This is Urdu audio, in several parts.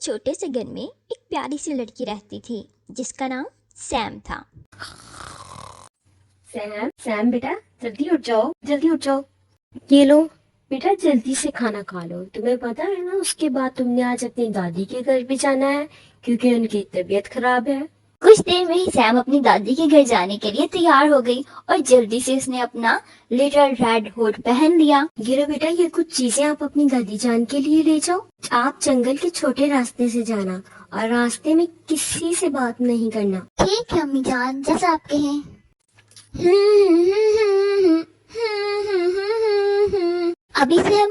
چھوٹے سے گھر میں ایک پیاری سی لڑکی رہتی تھی جس کا نام سیم تھا۔ سیم بیٹا جلدی اٹھ جاؤ، یہ لو بیٹا جلدی سے کھانا کھا لو۔ تمہیں پتا ہے نا اس کے بعد تم نے آج اپنی دادی کے گھر بھی جانا ہے کیونکہ ان کی طبیعت خراب ہے۔ کچھ دیر میں ہی سیم اپنی دادی کے گھر جانے کے لیے تیار ہو گئی اور جلدی سے اس نے اپنا لٹل ریڈ ہوڈ پہن لیا۔ یہ لو بیٹا یہ کچھ چیزیں آپ اپنی دادی جان کے لیے لے جاؤ۔ آپ جنگل کے چھوٹے راستے سے جانا اور راستے میں کسی سے بات نہیں کرنا۔ ٹھیک ہے امی جان، جیسا آپ کہیں۔ ابھی سے ہم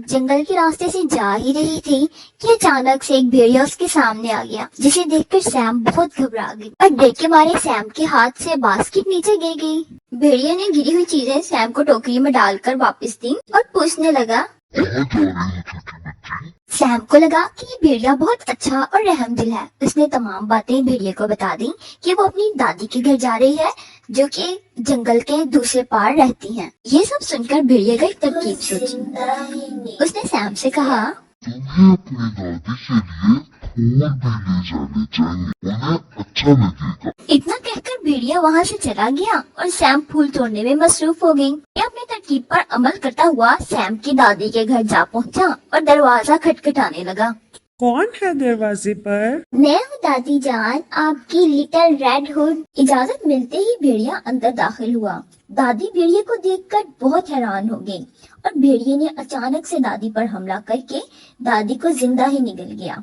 جنگل کے راستے سے جا ہی رہی تھی کہ اچانک سے ایک بھیڑیا اس کے سامنے آ گیا، جسے دیکھ کر سیم بہت گھبرا گئی اور ڈر کے مارے سیم کے ہاتھ سے باسکٹ نیچے گر گئی۔ بھیڑیا نے گری ہوئی چیزیں سیم کو ٹوکری میں ڈال کر واپس دی اور پوچھنے لگا، سیم کو لگا کہ یہ بھیڑیا بہت اچھا اور رحم دل ہے۔ اس نے تمام باتیں بھیڑیا کو بتا دی کہ وہ اپنی دادی کے گھر جا رہی ہے جو کہ جنگل کے دوسرے پار رہتی ہیں۔ یہ سب سن کر بھیڑیا کا ایک ترکیب سوچی۔ اس نے سیم سے کہا، تمہیں اپنی دادی کے لیے پھول بھی لے جانے چاہیے، انہیں اچھا لگے گا۔ اتنا کہہ کر بھیڑیا وہاں سے چلا گیا اور سیم پھول توڑنے میں مصروف ہو گئی۔ یہ اپنی ترکیب پر عمل کرتا ہوا سیم کی دادی کے گھر جا پہنچا اور دروازہ کھٹکھٹانے لگا۔ کون ہے دروازے پر؟ میں ہوں دادی جان، آپ کی لٹل ریڈ ہوڈ۔ اجازت ملتے ہی بھیڑیا اندر داخل ہوا۔ دادی بھیڑیے کو دیکھ کر بہت حیران ہو گئی اور بھیڑیے نے اچانک سے دادی پر حملہ کر کے دادی کو زندہ ہی نگل گیا۔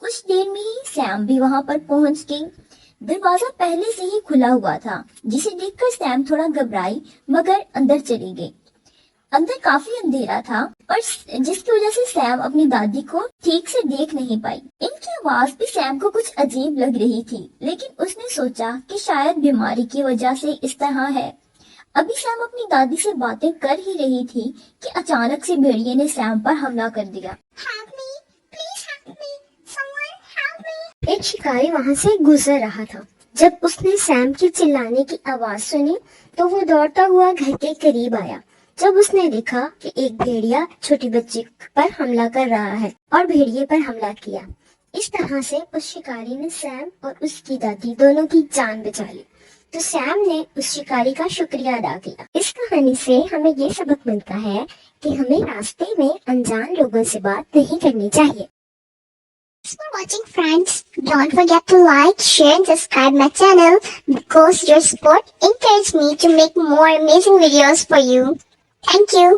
کچھ دیر میں ہی سیم بھی وہاں پر پہنچ گئی۔ دروازہ پہلے سے ہی کھلا ہوا تھا، جسے دیکھ کر سیم تھوڑا گھبرائی مگر اندر چلی گئی۔ اندر کافی اندھیرا تھا اور جس کی وجہ سے سیم اپنی دادی کو ٹھیک سے دیکھ نہیں پائی۔ ان کی آواز بھی سیم کو کچھ عجیب لگ رہی تھی، لیکن اس نے سوچا کہ شاید بیماری کی وجہ سے اس طرح ہے۔ ابھی سیم اپنی دادی سے باتیں کر ہی رہی تھی کہ اچانک سے بھیڑیے نے سیم پر حملہ کر دیا۔ ایک شکاری وہاں سے گزر رہا تھا۔ جب اس نے سیم کی چلانے کی آواز سنی تو وہ دوڑتا ہوا گھر کے قریب آیا۔ جب اس نے دیکھا کہ ایک بھیڑیا چھوٹی بچی پر حملہ کر رہا ہے اور بھیڑیے پر حملہ کیا، اس طرح سے اس شکاری نے سیم اور اس کی دادی دونوں کی جان بچا لی۔ تو سیم نے اس شکاری کا شکریہ ادا کیا۔ اس کہانی سے ہمیں یہ سبق ملتا ہے کہ ہمیں راستے میں انجان لوگوں سے بات نہیں کرنی چاہیے۔ Thanks for watching, friends. Don't forget to like, share and subscribe my channel because your support encourages me to make more amazing videos for you. Thank you.